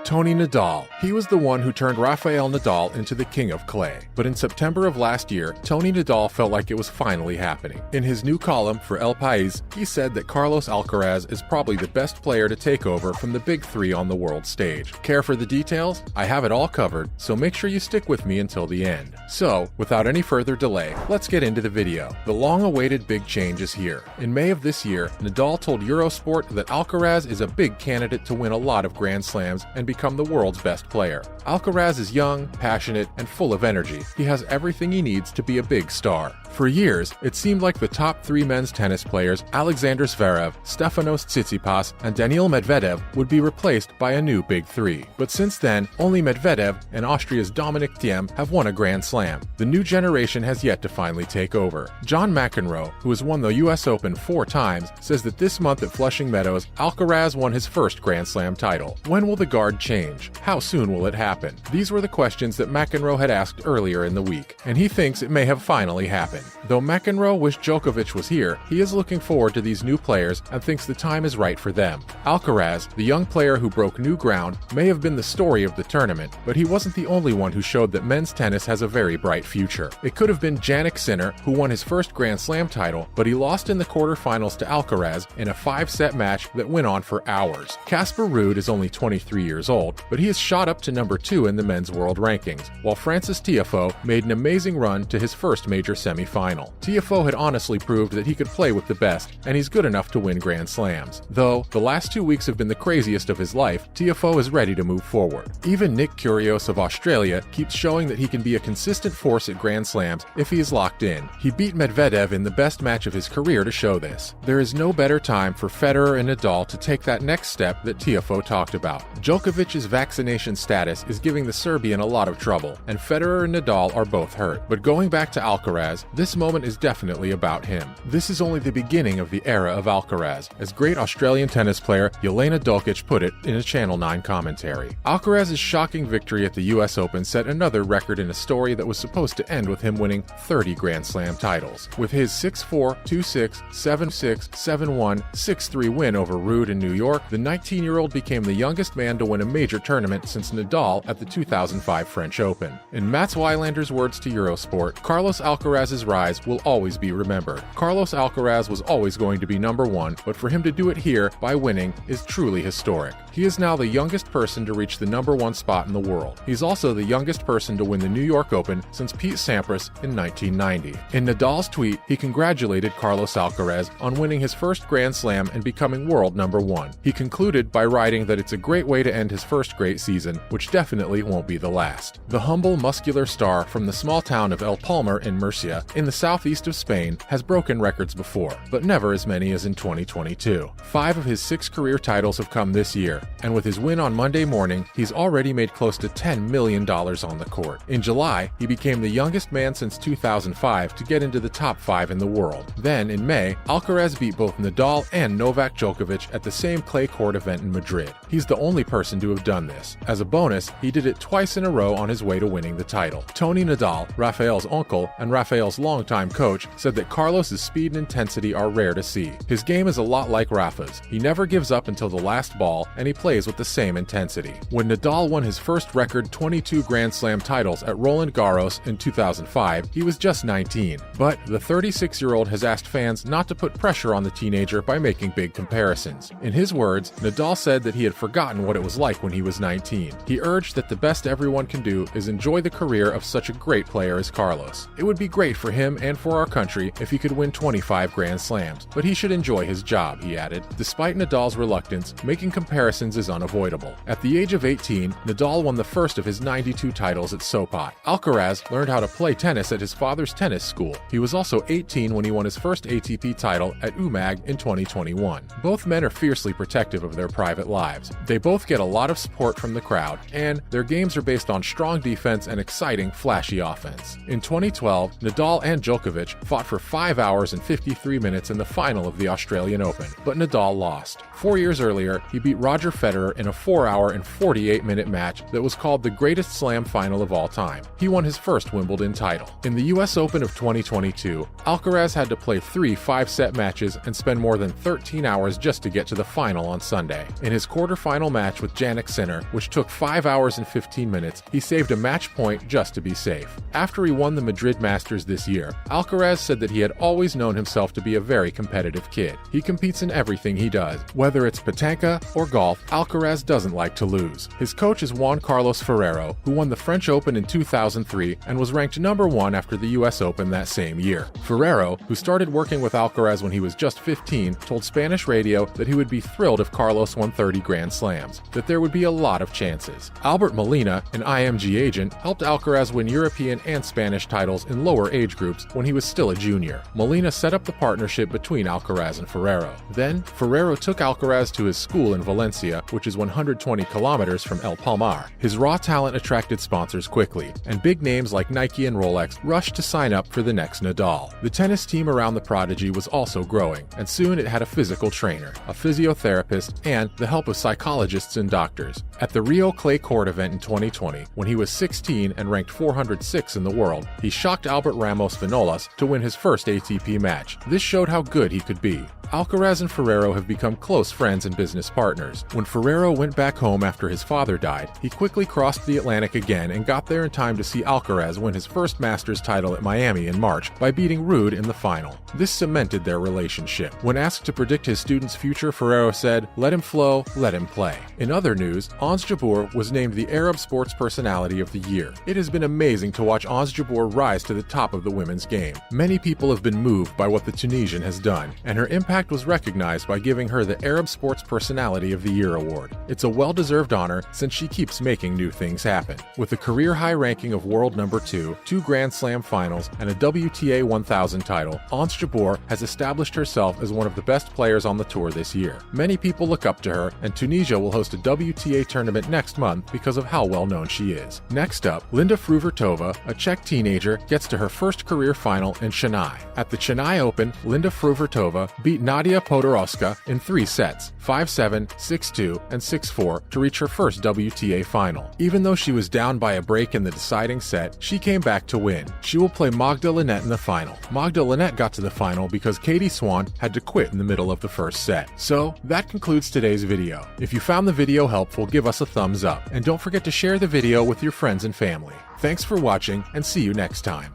Tony Nadal. He was the one who turned Rafael Nadal into the king of clay. But in September of last year, Tony Nadal felt like it was finally happening. In his new column for El País, he said that Carlos Alcaraz is probably the best player to take over from the big three on the world stage. Care for the details? I have it all covered, so make sure you stick with me until the end. So, without any further delay, let's get into the video. The long-awaited big change is here. In May of this year, Nadal told Eurosport that Alcaraz is a big candidate to win a lot of Grand Slams and become the world's best player. Alcaraz is young, passionate, and full of energy. He has everything he needs to be a big star. For years, it seemed like the top three men's tennis players, Alexander Zverev, Stefanos Tsitsipas, and Daniil Medvedev, would be replaced by a new big three. But since then, only Medvedev and Austria's Dominic Thiem have won a Grand Slam. The new generation has yet to finally take over. John McEnroe, who has won the US Open 4 times, says that this month at Flushing Meadows, Alcaraz won his first Grand Slam title. When will the guard change? How soon will it happen? These were the questions that McEnroe had asked earlier in the week, and he thinks it may have finally happened. Though McEnroe wished Djokovic was here, he is looking forward to these new players and thinks the time is right for them. Alcaraz, the young player who broke new ground, may have been the story of the tournament, but he wasn't the only one who showed that men's tennis has a very bright future. It could have been Jannik Sinner, who won his first Grand Slam title, but he lost in the quarterfinals to Alcaraz in a 5-set match that went on for hours. Casper Ruud is only 23 years old, but he has shot up to number 2 in the men's world rankings, while Francis Tiafoe made an amazing run to his first major semifinal. Tiafoe had honestly proved that he could play with the best, and he's good enough to win Grand Slams. Though the last 2 weeks have been the craziest of his life, Tiafoe is ready to move forward. Even Nick Kyrgios of Australia keeps showing that he can be a consistent force at Grand Slams if he is locked in. He beat Medvedev in the best match of his career to show this. There is no better time for Federer and Nadal to take that next step that Tiafoe talked about. Djokovic's vaccination status is giving the Serbian a lot of trouble, and Federer and Nadal are both hurt. But going back to Alcaraz, this moment is definitely about him. This is only the beginning of the era of Alcaraz, as great Australian tennis player Jelena Dokic put it in a Channel 9 commentary. Alcaraz's shocking victory at the US Open set another record in a story that was supposed to end with him winning 30 Grand Slam titles. With his 6-4, 2-6, 7-6, 7-1, 6-3 win over Ruud in New York, the 19-year-old became the youngest man to win a major tournament since Nadal at the 2005 French Open. In Mats Wylander's words to Eurosport, Carlos Alcaraz's rise will always be remembered. Carlos Alcaraz was always going to be number 1, but for him to do it here by winning is truly historic. He is now the youngest person to reach the number 1 spot in the world. He's also the youngest person to win the New York Open since Pete Sampras in 1990. In Nadal's tweet, he congratulated Carlos Alcaraz on winning his first Grand Slam and becoming world number 1. He concluded by writing that it's a great way to end his first great season, which definitely won't be the last. The humble, muscular star from the small town of El Palmar in Murcia, in the southeast of Spain, has broken records before, but never as many as in 2022. 5 of his 6 career titles have come this year, and with his win on Monday morning, he's already made close to $10 million on the court. In July, he became the youngest man since 2005 to get into the top 5 in the world. Then, in May, Alcaraz beat both Nadal and Novak Djokovic at the same clay court event in Madrid. He's the only person to have done this. As a bonus, he did it twice in a row on his way to winning the title. Tony Nadal, Rafael's uncle and Rafael's longtime coach, said that Carlos's speed and intensity are rare to see. His game is a lot like Rafa's. He never gives up until the last ball, and he plays with the same intensity. When Nadal won his first record 22 Grand Slam titles at Roland Garros in 2005, he was just 19. But the 36-year-old has asked fans not to put pressure on the teenager by making big comparisons. In his words, Nadal said that he had forgotten what it was like when he was 19. He urged that the best everyone can do is enjoy the career of such a great player as Carlos. It would be great for him and for our country if he could win 25 Grand Slams, but he should enjoy his job, he added. Despite Nadal's reluctance, making comparisons is unavoidable. At the age of 18, Nadal won the first of his 92 titles at Sopot. Alcaraz learned how to play tennis at his father's tennis school. He was also 18 when he won his first ATP title at UMAG in 2021. Both men are fiercely protective of their private lives. They both get a lot of support from the crowd, and their games are based on strong defense and exciting, flashy offense. In 2012, Nadal and Djokovic fought for 5 hours and 53 minutes in the final of the Australian Open, but Nadal lost. 4 years earlier, he beat Roger Federer in a 4-hour and 48-minute match that was called the greatest slam final of all time. He won his first Wimbledon title. In the US Open of 2022, Alcaraz had to play 3 5-set matches and spend more than 13 hours just to get to the final on Sunday. In his quarterfinal match with Jannik Sinner, which took 5 hours and 15 minutes, he saved a match point just to be safe. After he won the Madrid Masters this year, Alcaraz said that he had always known himself to be a very competitive kid. He competes in everything he does. Whether it's petanque or golf, Alcaraz doesn't like to lose. His coach is Juan Carlos Ferrero, who won the French Open in 2003 and was ranked number 1 after the US Open that same year. Ferrero, who started working with Alcaraz when he was just 15, told Spanish radio that he would be thrilled if Carlos won 30 Grand Slams, that there would be a lot of chances. Albert Molina, an IMG agent, helped Alcaraz win European and Spanish titles in lower age groups when he was still a junior. Molina set up the partnership between Alcaraz and Ferrero. Then, Ferrero took Alcaraz to his school in Valencia, which is 120 kilometers from El Palmar. His raw talent attracted sponsors quickly, and big names like Nike and Rolex rushed to sign up for the next Nadal. The tennis team around the prodigy was also growing, and soon it had a physical trainer, a physiotherapist, and the help of psychologists and doctors. At the Rio Clay Court event in 2020, when he was 16 and ranked 406 in the world, he shocked Albert Ramos Vinolas to win his first ATP match. This showed how good he could be. Alcaraz and Ferrero have become close friends and business partners. When Ferrero went back home after his father died, he quickly crossed the Atlantic again and got there in time to see Alcaraz win his first Masters title at Miami in March by beating Ruud in the final. This cemented their relationship. When asked to predict his student's future, Ferrero said, "Let him flow, let him play." In other news, Ons Jabeur was named the Arab Sports Personality of the Year. It has been amazing to watch Ons Jabeur rise to the top of the women's game. Many people have been moved by what the Tunisian has done, and her impact was recognized by giving her the Arab Sports Personality of the Year award. It's a well-deserved honor since she keeps making new things happen. With a career-high ranking of world number 2, 2 Grand Slam finals, and a WTA 1000 title, Ons Jabeur has established herself as one of the best players on the tour this year. Many people look up to her, and Tunisia will host a WTA tournament next month because of how well-known she is. Next up, Linda Fruhvirtova, a Czech teenager, gets to her first career final in Chennai. At the Chennai Open, Linda Fruhvirtova beat Nadia Podoroska in 3 sets, 5-7, 6-2, and 6-4 to reach her first WTA final. Even though she was down by a break in the deciding set, she came back to win. She will play Magda Linette in the final. Magda Linette got to the final because Katie Swan had to quit in the middle of the first set. So, that concludes today's video. If you found the video helpful, give us a thumbs up, and don't forget to share the video with your friends and family. Thanks for watching, and see you next time.